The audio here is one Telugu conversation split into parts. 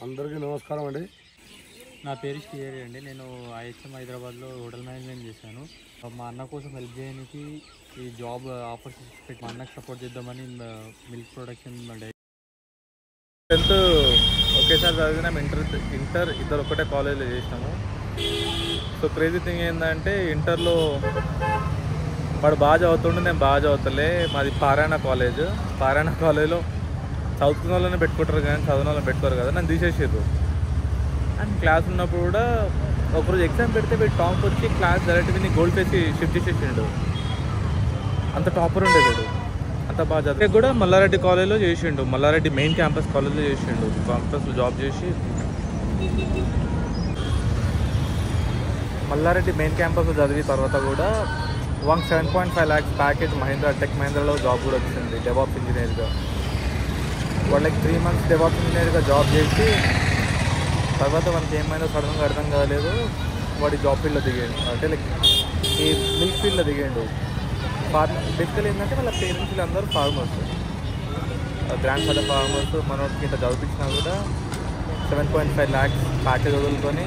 అందరికీ నమస్కారం అండి. నా పేరు శ్రీహరి అండి. నేను ఐహెచ్ఎం హైదరాబాద్లో హోటల్ మేనేజ్మెంట్ చేశాను. మా అన్న కోసం హెల్ప్ చేయడానికి ఈ జాబ్ ఆఫర్స్ పెట్టి మా అన్నకు సపోర్ట్ చేద్దామని మిల్క్ ప్రొడక్షన్ డైరీ 10th ఒకేసారి చదివినాం. ఇంటర్ ఇద్దరు ఒకటే కాలేజ్లో చేసినాము. సో క్రేజీ థింగ్ ఏంటంటే ఇంటర్లో వాడు బాగా చదువుతుండే, నేను బాగా చదువుతలే. మాది పారాయణ కాలేజ్లో చదువుకున్న వాళ్ళని పెట్టుకుంటారు కానీ చదివిన వాళ్ళని పెట్టుకోరు కదా, నన్ను తీసేసారు. అండ్ క్లాస్ ఉన్నప్పుడు కూడా ఒకరోజు ఎగ్జామ్ పెడితే వీడు టాప్ వచ్చి క్లాస్ డైరెక్ట్ విని గోల్డ్ ఫేసి షిఫ్ట్ చేసేసిండు. అంత టాపర్ ఉండేవాడు, అంత బాగా చదివి కూడా మల్లారెడ్డి కాలేజ్లో చేసిండు. మల్లారెడ్డి మెయిన్ క్యాంపస్ కాలేజ్లో చేసిండు. క్యాంపస్లో జాబ్ చేసి మల్లారెడ్డి మెయిన్ క్యాంపస్లో చదివి తర్వాత కూడా 7.5 lakhs ప్యాకేజ్ టెక్ మహీంద్రాలో జాబ్ కూడా వచ్చింది డెవాప్స్ ఇంజనీర్గా. వాళ్ళకి 3 months డెవాప్స్ ఇంజనీర్గా జాబ్ చేసి తర్వాత మనకి ఏమైనా సడన్గా అర్థం కాలేదు, వాడి జాబ్ ఫీల్డ్లో దిగాడు. అంటే లైక్ ఈ మిల్క్ ఫీల్డ్లో దిగాడు. బేసికల్ ఏంటంటే వాళ్ళ పేరెంట్స్ వీళ్ళందరూ ఫార్మర్స్, గ్రాండ్ ఫాదర్ ఫార్మర్స్. మనోడికి ఇంత చదివించినా కూడా 7.5 lakhs ప్యాకేజ్ వదులుకొని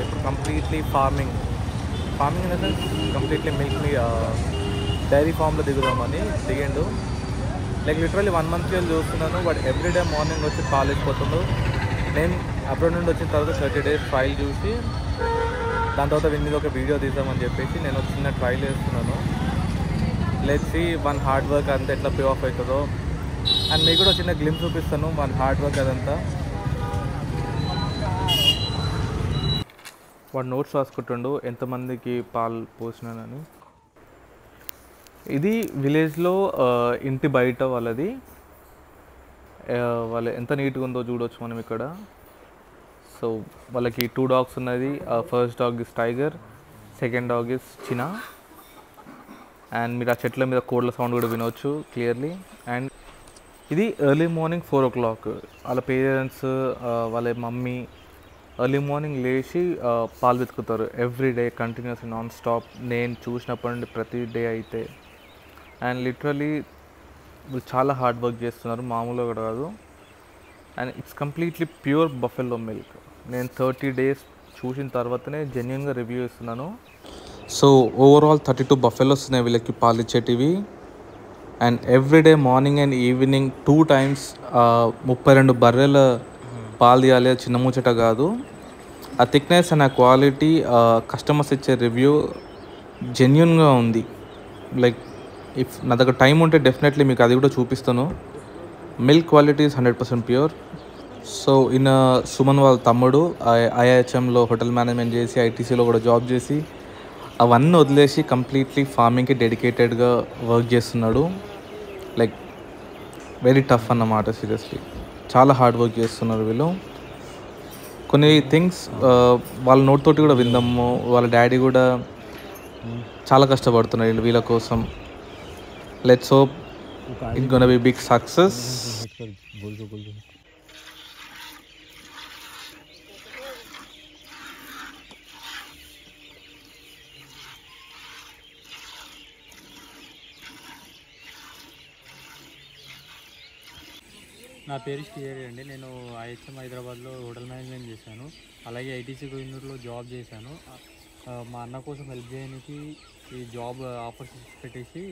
ఇప్పుడు completely farming in the sense completely మిల్క్ని డైరీ ఫామ్లో దిగిండు. లైక్ లిటరల్లీ 1 month చూస్తున్నాను. వాడు ఎవ్రీడే మార్నింగ్ వచ్చి పాలు ఇచ్చిపోతుండు. నేను అబ్రాడ్ నుండి వచ్చిన తర్వాత 30 days ట్రయల్ చూసి దాని తర్వాత విని ఒక వీడియో తీద్దామని చెప్పేసి నేను చిన్న ట్రయల్ చేస్తున్నాను. Let's see one hard work అంతా ఎట్లా పే ఆఫ్ అవుతుందో. అండ్ మీకు కూడా చిన్న గ్లిమ్స్ చూపిస్తాను వన్ హార్డ్ వర్క్ అదంతా. వాడు నోట్స్ రాసుకుంటుండు ఎంతమందికి పాలు పోసినానని. ఇది విలేజ్లో ఇంటి బయట వాళ్ళది. వాళ్ళు ఎంత నీట్గా ఉందో చూడవచ్చు మనం ఇక్కడ. సో వాళ్ళకి 2 dogs ఉన్నది. First dog is tiger, second dog is చినా. అండ్ మీరు ఆ చెట్ల మీద కోడ్ల సౌండ్ కూడా వినవచ్చు క్లియర్లీ. అండ్ ఇది ఎర్లీ మార్నింగ్ 4 o'clock. వాళ్ళ పేరెంట్స్ వాళ్ళ మమ్మీ ఎర్లీ మార్నింగ్ లేచి పాలు వెతుకుతారు every day continuous non stop. నేను చూసినప్పటి నుండి ప్రతి డే అయితే. అండ్ లిటరలీ వీళ్ళు చాలా హార్డ్ వర్క్ చేస్తున్నారు, మామూలుగా కూడా కాదు. And it's completely pure buffalo milk. నేను 30 days చూసిన తర్వాతనే జెన్యున్గా రివ్యూ ఇస్తున్నాను. సో ఓవరాల్ 32 buffaloes ఉన్నాయి వీళ్ళకి పాలు ఇచ్చేటివి. And everyday morning and evening 2 times 32 బర్రెల పాలు తీయాలి. చిన్న ముచ్చట కాదు. ఆ థిక్నెస్ అండ్ ఆ క్వాలిటీ కస్టమర్స్ ఇచ్చే రివ్యూ జెన్యున్గా ఉంది. లైక్ ఇఫ్ నా దగ్గర టైం ఉంటే డెఫినెట్లీ మీకు అది కూడా చూపిస్తాను. Milk quality is 100% pure. So ఈయన సుమన్ వాళ్ళ తమ్ముడు ఐఐహెచ్ఎంలో హోటల్ మేనేజ్మెంట్ చేసి ఐటీసీలో కూడా జాబ్ చేసి అవన్నీ వదిలేసి కంప్లీట్లీ ఫార్మింగ్కి డెడికేటెడ్గా వర్క్ చేస్తున్నాడు. లైక్ వెరీ టఫ్ అన్నమాట. సీరియస్లీ చాలా హార్డ్ వర్క్ చేస్తున్నారు వీళ్ళు. కొన్ని థింగ్స్ వాళ్ళ నోటితోటి కూడా విందాము. వాళ్ళ డాడీ కూడా చాలా కష్టపడుతున్నాడు వీళ్ళ కోసం. Let's hope it gonna be big success. నా పేరు శ్రీహరి అండి. నేను ఐహెచ్ఎం హైదరాబాద్లో హోటల్ మేనేజ్మెంట్ చేశాను. అలాగే ఐటీసీ కోహినూర్లో జాబ్ చేశాను. మా అన్న కోసం హెల్ప్ చేయడానికి ఈ జాబ్ ఆఫర్స్ పెట్టేసి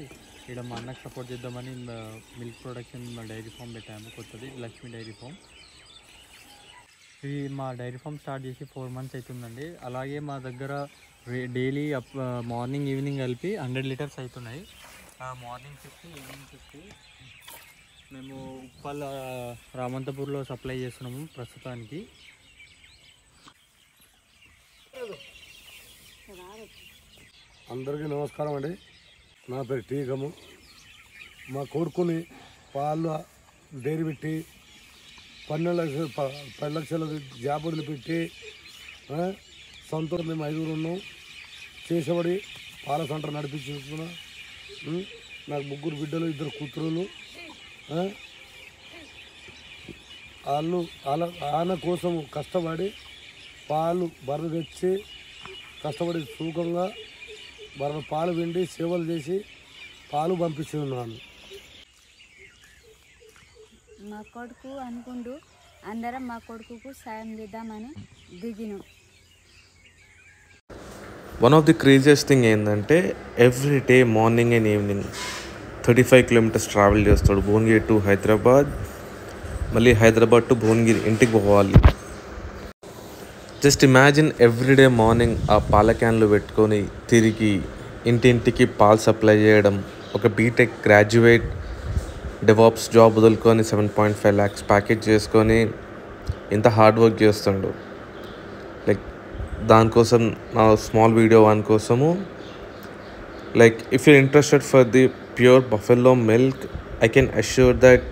ఇక్కడ మా అన్నకు సపోర్ట్ చేద్దామని మిల్క్ ప్రొడక్షన్ డైరీ ఫామ్ పెట్టాము కొత్తది, లక్ష్మీ డైరీ ఫామ్. ఇది మా డైరీ ఫామ్ స్టార్ట్ చేసి 4 months అవుతుందండి. అలాగే మా దగ్గర డైలీ మార్నింగ్ ఈవినింగ్ కలిపి 100 liters అవుతున్నాయి. Morning 50, evening 50. మేము ఉప్పల్ రామంతపూర్లో సప్లై చేస్తున్నాము ప్రస్తుతానికి. అందరికీ నమస్కారం అండి. నా పేరు టీకము. మా కొడుకుని పాలు డైరీ పెట్టి 10 లక్షల జాబ్ వదిలిపెట్టి సొంతం మేము 5 ఉన్నాం. చేసేవాడి పాల సెంటర్ నడిపించుకున్నా. నాకు 3 బిడ్డలు, 2 కూతురులు. ఆయన కోసం కష్టపడి పాలు బర్రె తెచ్చి కష్టపడి సుఖంగా బర్రె పాలు పిండి సేవలు చేసి పాలు పంపిస్తున్నాను. మా కొడుకు అనుకుంటూ అందరం మా కొడుకుకు సాయం చేద్దామని దిగినాం. One of the craziest thing ఏంటంటే every day morning and evening 35 kilometres travel చేస్తాడు భువనగిరి టు హైదరాబాద్, మళ్ళీ హైదరాబాద్ టు భువనగిరి ఇంటికి పోవాలి. జస్ట్ ఇమాజిన్ ఎవ్రీడే మార్నింగ్ ఆ పాల క్యాన్లు పెట్టుకొని తిరిగి ఇంటింటికి పాలు సప్లై చేయడం. ఒక బీటెక్ గ్రాడ్యుయేట్ డెవాప్స్ జాబ్ వదులుకొని 7.5 lakhs ప్యాకేజ్ చేసుకొని ఇంత హార్డ్ వర్క్ చేస్తుండు. లైక్ దానికోసం నా స్మాల్ వీడియో వన్ కోసము like if you interested for the pure buffalo milk, I can assure that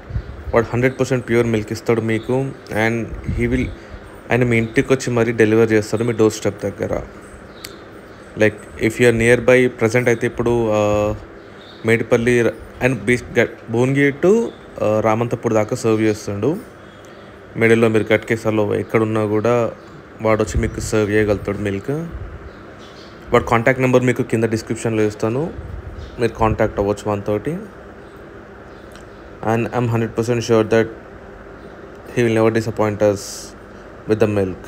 వాడు 100% ప్యూర్ మిల్క్ ఇస్తాడు మీకు. అండ్ ఆయన మీ ఇంటికి వచ్చి మరీ డెలివర్ చేస్తాడు మీ డోర్ స్టెప్ దగ్గర. Like if you're near by, present అయితే ఇప్పుడు మేడిపల్లి అండ్ భువనగిరి టు రామంతపూర్ దాకా సర్వ్ చేస్తుండు. మిడిల్లో మీరు గట్కేసర్లో ఎక్కడున్నా కూడా వాడు వచ్చి మీకు సర్వ్ చేయగలుగుతాడు మిల్క్. వాడు కాంటాక్ట్ నెంబర్ మీకు కింద డిస్క్రిప్షన్లో ఇస్తాను, మీరు కాంటాక్ట్ అవ్వచ్చు మనతోటి. And I'm 100% sure that he will never disappoint us with the milk.